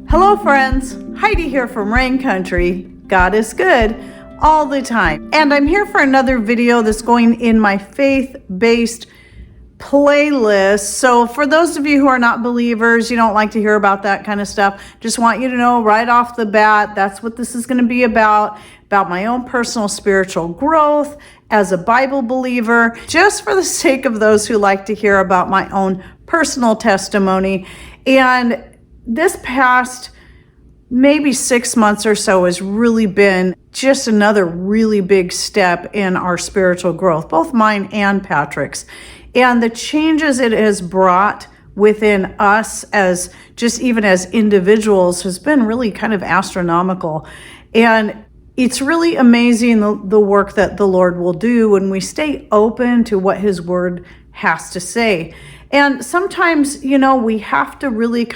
Hello friends, Heidi here from Rain Country. God is good all the time. And I'm here for another video that's going in my faith-based playlist. So for those of you who are not believers, you don't like to hear about that kind of stuff, just want you to know right off the bat, that's what this is going to be about my own personal spiritual growth as a Bible believer, just for the sake of those who like to hear about my own personal testimony. And this past maybe 6 months or so has really been just another really big step in our spiritual growth, both mine and Patrick's. And the changes it has brought within us as just even as individuals has been really kind of astronomical. And it's really amazing the work that the Lord will do when we stay open to what His Word has to say. And sometimes, we have to really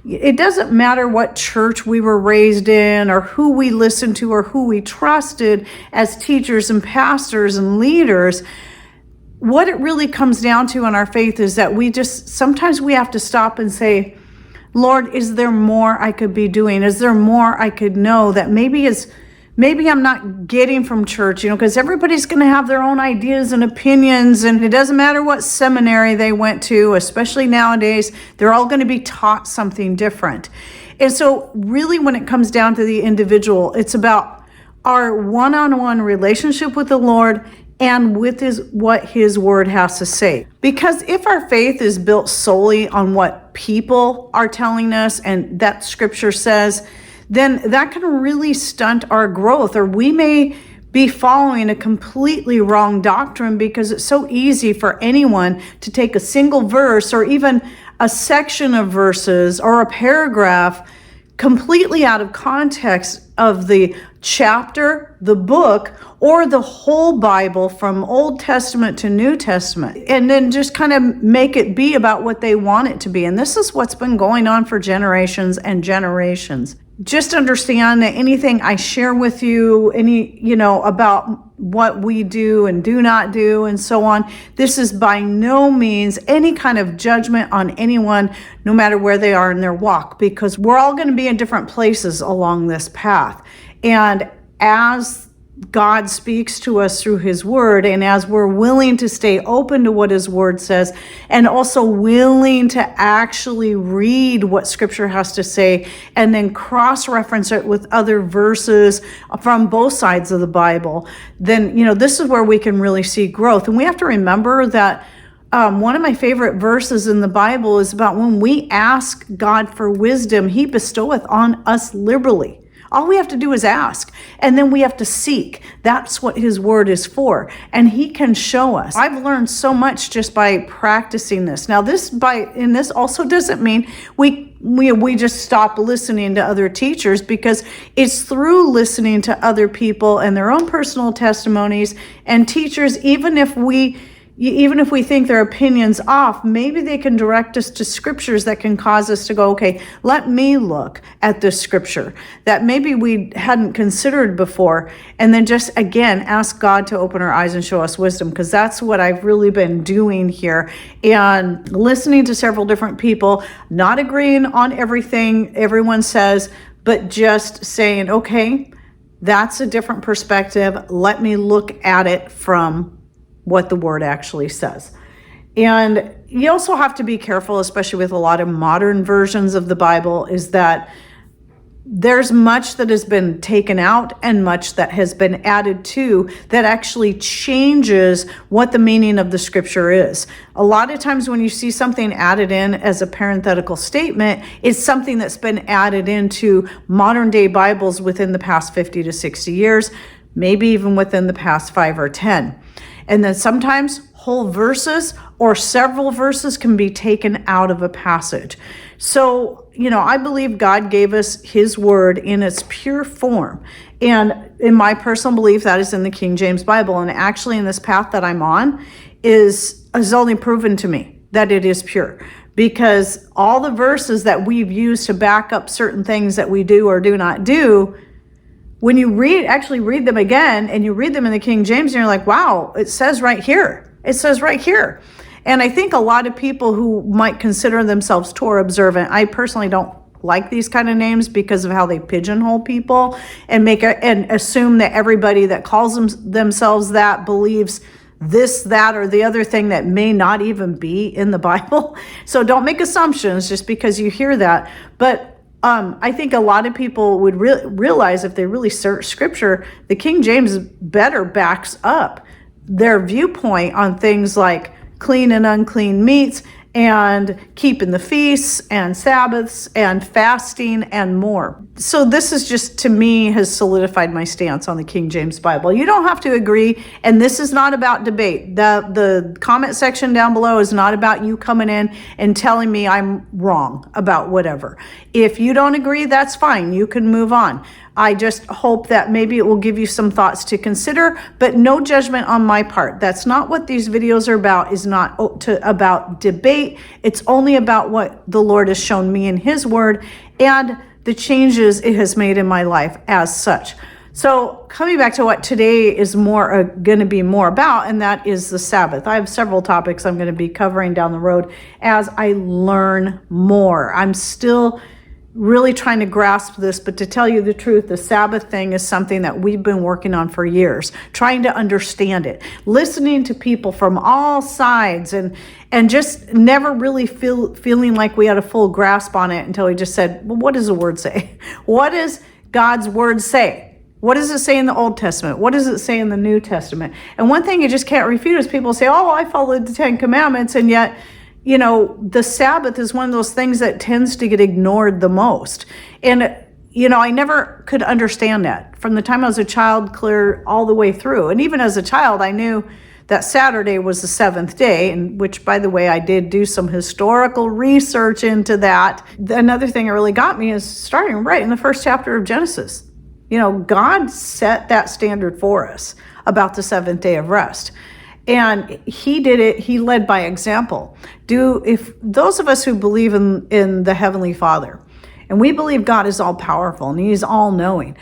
it doesn't matter what church we were raised in or who we listened to or who we trusted as teachers and pastors and leaders. What it really comes down to in our faith is that sometimes we have to stop and say, Lord, is there more I could be doing? Is there more I could know that maybe I'm not getting from church, because everybody's going to have their own ideas and opinions, and it doesn't matter what seminary they went to, especially nowadays, they're all going to be taught something different. And so really when it comes down to the individual, it's about our one-on-one relationship with the Lord and with what His Word has to say. Because if our faith is built solely on what people are telling us and that Scripture says, then that can really stunt our growth, or we may be following a completely wrong doctrine because it's so easy for anyone to take a single verse or even a section of verses or a paragraph completely out of context of the chapter, the book, or the whole Bible from Old Testament to New Testament, and then just kind of make it be about what they want it to be. And this is what's been going on for generations and generations. Just understand that anything I share with you, about what we do and do not do and so on, this is by no means any kind of judgment on anyone, no matter where they are in their walk, because we're all going to be in different places along this path. And as God speaks to us through His Word, and as we're willing to stay open to what His Word says, and also willing to actually read what Scripture has to say, and then cross-reference it with other verses from both sides of the Bible, then, this is where we can really see growth. And we have to remember that one of my favorite verses in the Bible is about when we ask God for wisdom, He bestoweth on us liberally. All we have to do is ask, and then we have to seek. That's what His Word is for, and He can show us. I've learned so much just by practicing this. Now, this also doesn't mean we just stop listening to other teachers, because it's through listening to other people and their own personal testimonies and teachers, even if we think their opinion's off, maybe they can direct us to scriptures that can cause us to go, okay, let me look at this scripture that maybe we hadn't considered before, and then just, again, ask God to open our eyes and show us wisdom, because that's what I've really been doing here, and listening to several different people, not agreeing on everything everyone says, but just saying, okay, that's a different perspective. Let me look at it from what the Word actually says. And you also have to be careful, especially with a lot of modern versions of the Bible, is that there's much that has been taken out and much that has been added to that actually changes what the meaning of the Scripture is. A lot of times when you see something added in as a parenthetical statement, it's something that's been added into modern day Bibles within the past 50 to 60 years, maybe even within the past 5 or 10. And then sometimes whole verses or several verses can be taken out of a passage. So, I believe God gave us His Word in its pure form. And in my personal belief, that is in the King James Bible. And actually in this path that I'm on is only proven to me that it is pure. Because all the verses that we've used to back up certain things that we do or do not do, when you actually read them again, and you read them in the King James, and you're like, wow, it says right here It says right here. And I think a lot of people who might consider themselves Torah observant, I personally don't like these kind of names because of how they pigeonhole people and and assume that everybody that calls themselves that believes this, that, or the other thing that may not even be in the Bible. So don't make assumptions just because you hear that. But I think a lot of people would realize if they really search scripture, the King James better backs up their viewpoint on things like clean and unclean meats and keeping the feasts and Sabbaths and fasting and more. So this is just, to me, has solidified my stance on the King James Bible. You don't have to agree, and this is not about debate. The comment section down below is not about you coming in and telling me I'm wrong about whatever. If you don't agree, that's fine. You can move on. I just hope that maybe it will give you some thoughts to consider, but no judgment on my part. That's not what these videos are about, is not about debate. It's only about what the Lord has shown me in His Word and the changes it has made in my life as such. So coming back to what today is going to be more about, and that is the Sabbath. I have several topics I'm going to be covering down the road as I learn more. I'm still really trying to grasp this, but to tell you the truth, the Sabbath thing is something that we've been working on for years, trying to understand it, listening to people from all sides, and just never really feeling like we had a full grasp on it until we just said, well, what does the word say? What does God's word say? What does it say in the Old Testament? What does it say in the New Testament? And one thing you just can't refute is people say, oh, I followed the 10 Commandments, and yet the Sabbath is one of those things that tends to get ignored the most. And, I never could understand that from the time I was a child clear all the way through. And even as a child, I knew that Saturday was the seventh day, and which, by the way, I did do some historical research into that. Another thing that really got me is starting right in the first chapter of Genesis. God set that standard for us about the seventh day of rest. And He did it, He led by example. If those of us who believe in the Heavenly Father, and we believe God is all powerful and He's all knowing,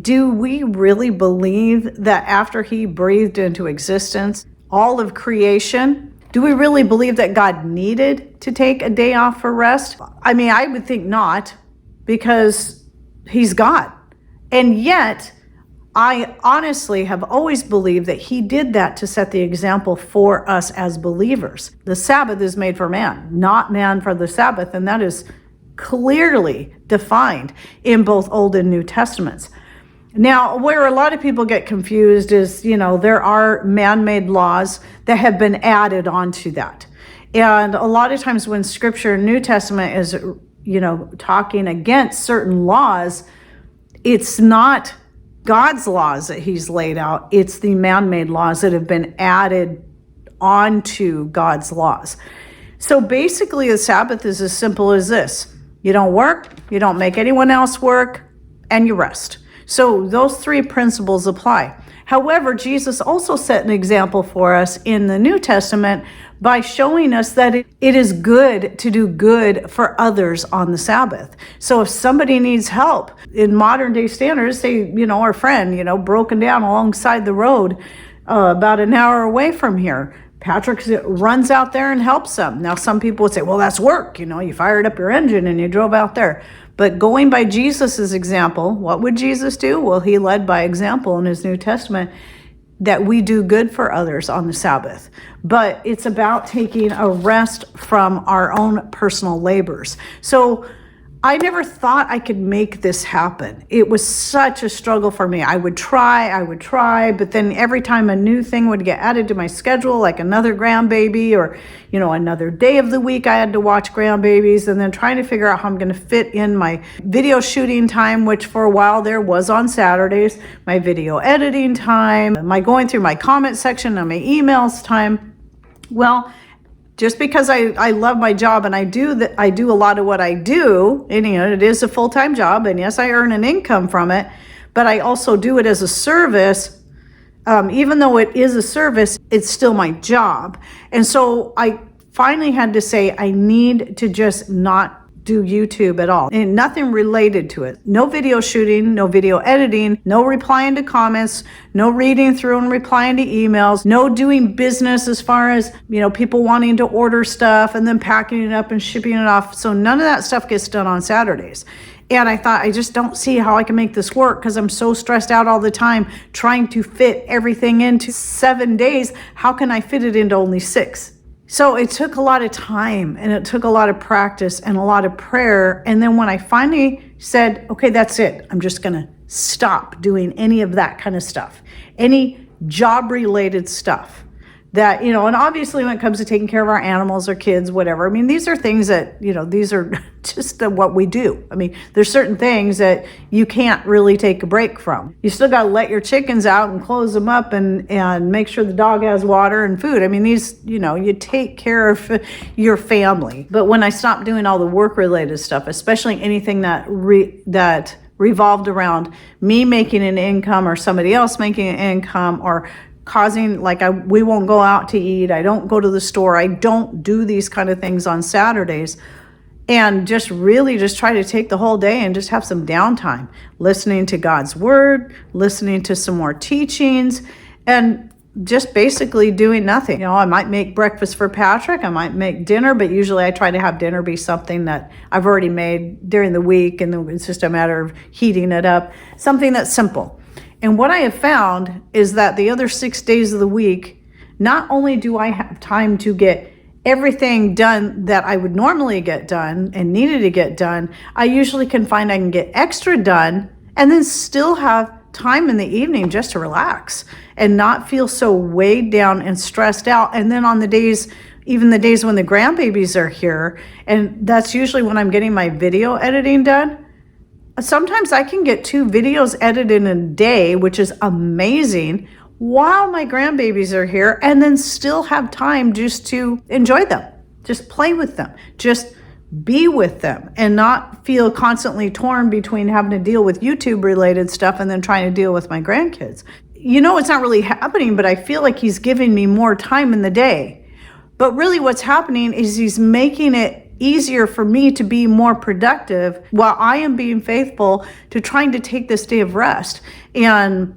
do we really believe that after He breathed into existence all of creation, do we really believe that God needed to take a day off for rest? I mean, I would think not, because He's God. And yet, I honestly have always believed that He did that to set the example for us as believers. The Sabbath is made for man, not man for the Sabbath, and that is clearly defined in both Old and New Testaments. Now, where a lot of people get confused is, there are man-made laws that have been added onto that. And a lot of times when Scripture, New Testament, is, talking against certain laws, it's not God's laws that He's laid out, it's the man-made laws that have been added onto God's laws. So basically the Sabbath is as simple as this. You don't work, you don't make anyone else work, and you rest. So those three principles apply. However, Jesus also set an example for us in the New Testament by showing us that it is good to do good for others on the Sabbath. So if somebody needs help, in modern day standards, say, our friend, broken down alongside the road about an hour away from here, Patrick runs out there and helps them. Now, some people would say, well, that's work. You fired up your engine and you drove out there. But going by Jesus's example, what would Jesus do? Well, He led by example in His New Testament that we do good for others on the Sabbath. But it's about taking a rest from our own personal labors. So I never thought I could make this happen. It was such a struggle for me. I would try, but then every time a new thing would get added to my schedule, like another grandbaby or, another day of the week I had to watch grandbabies, and then trying to figure out how I'm going to fit in my video shooting time, which for a while there was on Saturdays, my video editing time, my going through my comment section and my emails time. Well, just because I love my job and I do a lot of what I do, and it is a full-time job, and yes, I earn an income from it, but I also do it as a service. Even though it is a service, it's still my job. And so I finally had to say, I need to just not do YouTube at all, and nothing related to it. No video shooting, no video editing, no replying to comments, no reading through and replying to emails, no doing business as far as, people wanting to order stuff and then packing it up and shipping it off. So none of that stuff gets done on Saturdays. And I thought, I just don't see how I can make this work because I'm so stressed out all the time trying to fit everything into 7 days. How can I fit it into only 6? So it took a lot of time, and it took a lot of practice and a lot of prayer. And then when I finally said, okay, that's it, I'm just going to stop doing any of that kind of stuff, any job related stuff. That, and obviously when it comes to taking care of our animals or kids, whatever, these are things that, these are just what we do. There's certain things that you can't really take a break from. You still got to let your chickens out and close them up and make sure the dog has water and food. These, you take care of your family. But when I stopped doing all the work related stuff, especially anything that revolved around me making an income or somebody else making an income, or causing, we won't go out to eat, I don't go to the store, I don't do these kind of things on Saturdays, and just really just try to take the whole day and just have some downtime, listening to God's word, listening to some more teachings, and just basically doing nothing. I might make breakfast for Patrick, I might make dinner, but usually I try to have dinner be something that I've already made during the week, and then it's just a matter of heating it up, something that's simple. And what I have found is that the other 6 days of the week, not only do I have time to get everything done that I would normally get done and needed to get done, I usually can find I can get extra done and then still have time in the evening just to relax and not feel so weighed down and stressed out. And then on the days, even the days when the grandbabies are here, and that's usually when I'm getting my video editing done, sometimes I can get 2 videos edited in a day, which is amazing, while my grandbabies are here, and then still have time just to enjoy them, just play with them, just be with them, and not feel constantly torn between having to deal with YouTube related stuff and then trying to deal with my grandkids. It's not really happening, but I feel like he's giving me more time in the day. But really what's happening is he's making it easier for me to be more productive while I am being faithful to trying to take this day of rest and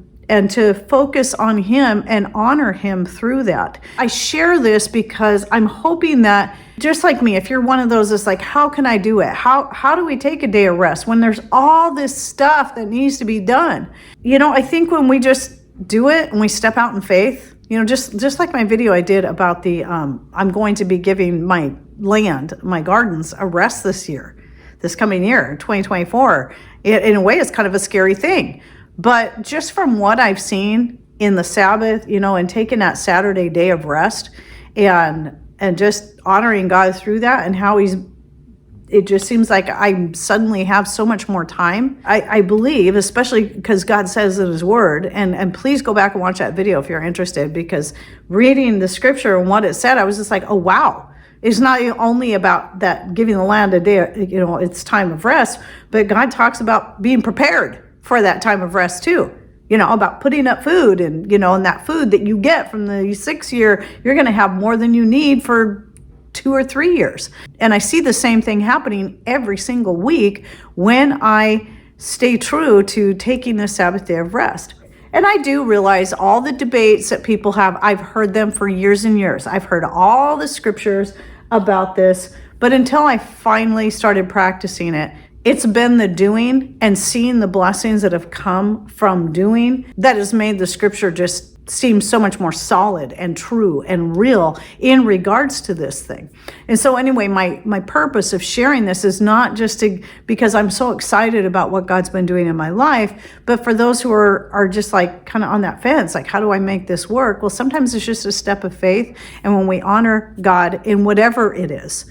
to focus on him and honor him through that. I share this because I'm hoping that, just like me, if you're one of those that's like, how can I do it? How do we take a day of rest when there's all this stuff that needs to be done? I think when we just do it and we step out in faith, just like my video I did about I'm going to be giving my land, my gardens, a rest this coming year, 2024. In a way, it's kind of a scary thing. But just from what I've seen in the Sabbath, and taking that Saturday day of rest and just honoring God through that, and how it just seems like I suddenly have so much more time. I believe, especially because God says in his word, and please go back and watch that video if you're interested, because reading the scripture and what it said, I was just like, oh, wow. It's not only about that giving the land a day, it's time of rest, but God talks about being prepared for that time of rest too. About putting up food and that food that you get from the 6 year, you're going to have more than you need for 2 or 3 years. And I see the same thing happening every single week when I stay true to taking the Sabbath day of rest. And I do realize all the debates that people have, I've heard them for years and years. I've heard all the scriptures about this, but until I finally started practicing it, it's been the doing and seeing the blessings that have come from doing that has made the scripture just seem so much more solid and true and real in regards to this thing. And so anyway, my purpose of sharing this is not just because I'm so excited about what God's been doing in my life, but for those who are just like kind of on that fence, like, how do I make this work? Well, sometimes it's just a step of faith. And when we honor God in whatever it is,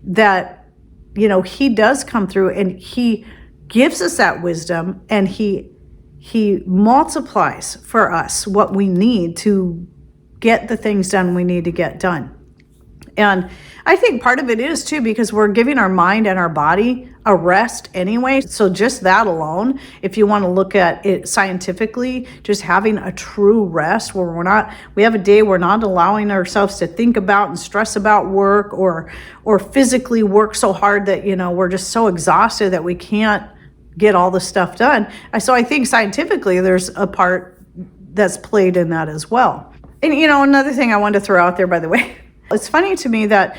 that he does come through and he gives us that wisdom, and he multiplies for us what we need to get the things done we need to get done. And I think part of it is too, because we're giving our mind and our body a rest anyway. So just that alone, if you want to look at it scientifically, just having a true rest where we have a day we're not allowing ourselves to think about and stress about work or physically work so hard that, we're just so exhausted that we can't get all the stuff done. So I think scientifically there's a part that's played in that as well. And, another thing I wanted to throw out there, by the way, it's funny to me that,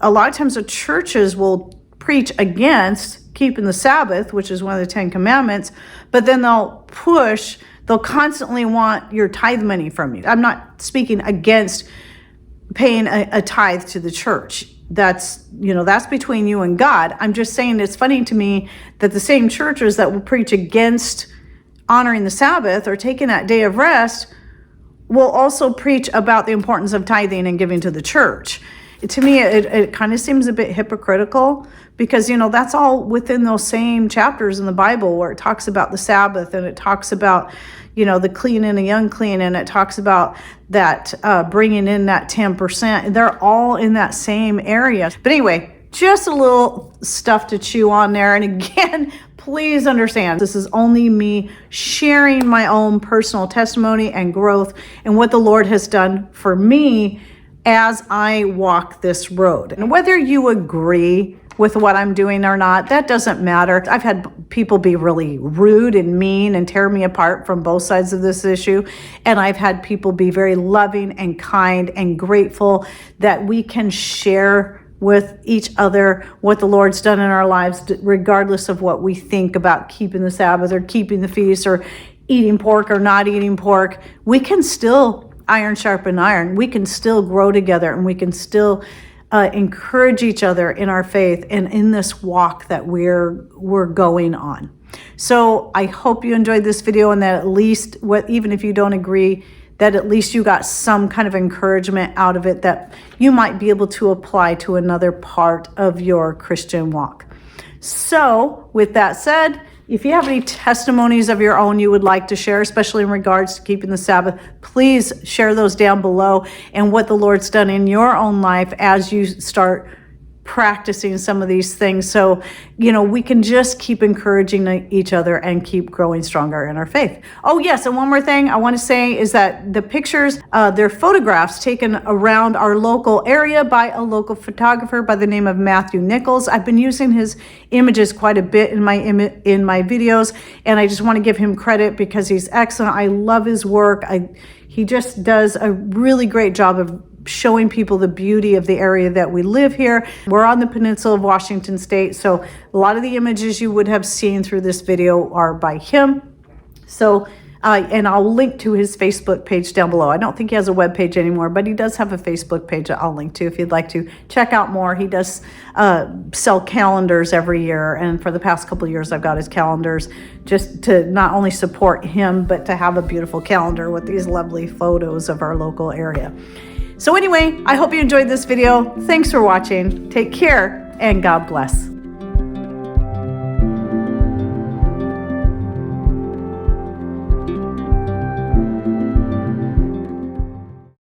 a lot of times the churches will preach against keeping the Sabbath, which is one of the 10 Commandments, but then they'll constantly want your tithe money from you. I'm not speaking against paying a tithe to the church. That's between you and God. I'm just saying it's funny to me that the same churches that will preach against honoring the Sabbath or taking that day of rest will also preach about the importance of tithing and giving to the church. To me, it kind of seems a bit hypocritical because, that's all within those same chapters in the Bible where it talks about the Sabbath and it talks about, the clean and the unclean, and it talks about that bringing in that 10%. They're all in that same area. But anyway, just a little stuff to chew on there. And again, please understand, this is only me sharing my own personal testimony and growth and what the Lord has done for me as I walk this road. And whether you agree with what I'm doing or not, that doesn't matter. I've had people be really rude and mean and tear me apart from both sides of this issue. And I've had people be very loving and kind and grateful that we can share with each other what the Lord's done in our lives, regardless of what we think about keeping the Sabbath or keeping the feast or eating pork or not eating pork. We can still iron sharpen iron. We can still grow together, and we can still encourage each other in our faith and in this walk that we're going on. So I hope you enjoyed this video, and that at least, even if you don't agree, that at least you got some kind of encouragement out of it that you might be able to apply to another part of your Christian walk. So with that said, if you have any testimonies of your own you would like to share, especially in regards to keeping the Sabbath, please share those down below and what the Lord's done in your own life as you start practicing some of these things. So, we can just keep encouraging each other and keep growing stronger in our faith. Oh yes, and one more thing I want to say is that the pictures, they're photographs taken around our local area by a local photographer by the name of Matthew Nichols. I've been using his images quite a bit in my videos, and I just want to give him credit because he's excellent. I love his work. He just does a really great job of showing people the beauty of the area that we live here. We're on the peninsula of Washington State, so a lot of the images you would have seen through this video are by him. So, and I'll link to his Facebook page down below. I don't think he has a web page anymore, but he does have a Facebook page that I'll link to if you'd like to check out more. He does sell calendars every year, and for the past couple of years I've got his calendars just to not only support him, but to have a beautiful calendar with these lovely photos of our local area. So anyway, I hope you enjoyed this video. Thanks for watching. Take care and God bless.